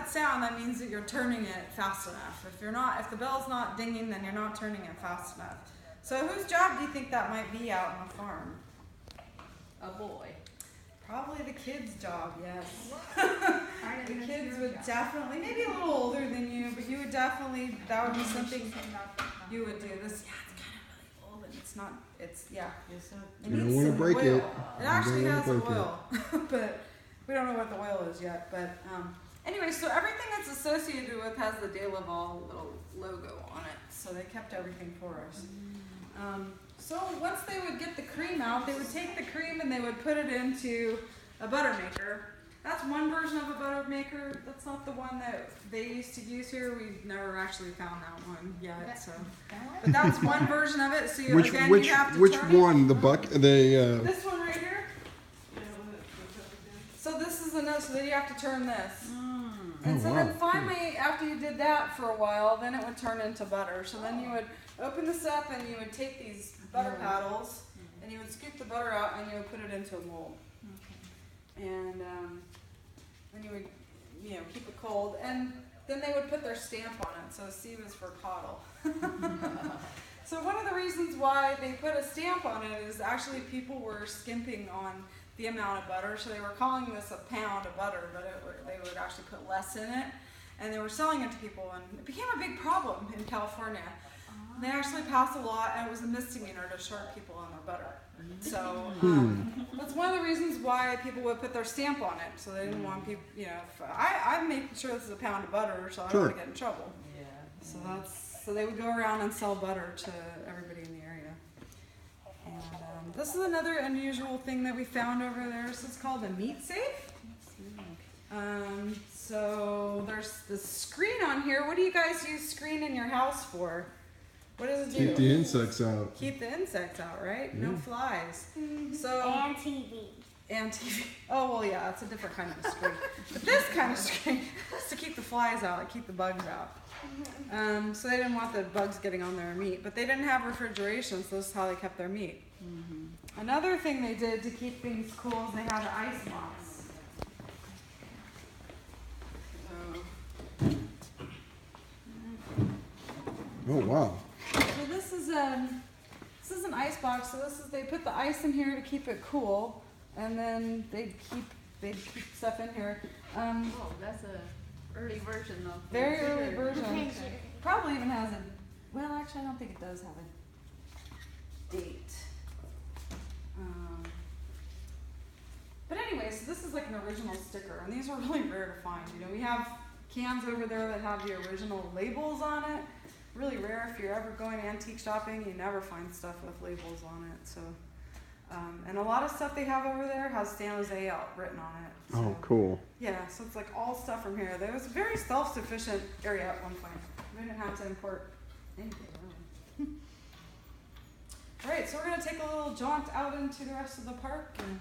that sound, that means that you're turning it fast enough. If the bell's not dinging, then you're not turning it fast enough. So whose job do you think that might be out on the farm? A boy. Probably the kid's job, yes. The kids would definitely, maybe a little older than you, but you would definitely, that would be something you would do. This, yeah, it's kind of really old, and it's not, it's, yeah. It You don't needs want to some break oil. it. It actually You don't has wanna break oil, but we don't know what the oil is yet. But anyway, so everything that's associated with has the De Laval little logo on it. So they kept everything for us. So once they would get the cream out, they would take the cream and they would put it into a butter maker. That's one version of a butter maker. That's not the one that they used to use here. We've never actually found that one yet. So, but that's one version of it. So you, Which you have to turn it. one? This one right here. So this is another. So then you have to turn this. And so then finally, after you did that for a while, then it would turn into butter. So then you would open this up and you would take these butter paddles and you would scoop the butter out and you would put it into a mold. And then you would, keep it cold. And then they would put their stamp on it. So C was for coddle. So one of the reasons why they put a stamp on it is actually people were skimping on the amount of butter. So they were calling this a pound of butter, but they would actually put less in it. And they were selling it to people, and it became a big problem in California. They actually passed a law, and it was a misdemeanor to short people on their butter. So that's one of the reasons why people would put their stamp on it. So they didn't want people, I'm making sure this is a pound of butter, so I don't want to get in trouble. Yeah. So they would go around and sell butter to everybody in the area. And this is another unusual thing that we found over there. This is called a meat safe. So there's the screen on here. What do you guys use screen in your house for? What does it do? Keep the insects out. Keep the insects out, right? Yeah. No flies. So And TV. And TV. Oh well, yeah, it's a different kind of screen. But this kind of screen is to keep the flies out, like keep the bugs out. So they didn't want the bugs getting on their meat, but they didn't have refrigeration, so this is how they kept their meat. Another thing they did to keep things cool is they had an ice box. Oh wow. So this is an ice box. So they put the ice in here to keep it cool, and then they'd keep stuff in here. Oh, that's a early version of Very early version. Okay. Probably even has a. Well, actually, I don't think it does have a date. But anyway, so this is like an original sticker, and these are really rare to find. We have cans over there that have the original labels on it. Really rare. If you're ever going antique shopping, you never find stuff with labels on it. So, and a lot of stuff they have over there has San Jose out written on it. So, Oh, cool. yeah, so it's like all stuff from here. There was a very self-sufficient area at one point. We didn't have to import anything really. All right, so we're gonna take a little jaunt out into the rest of the park and.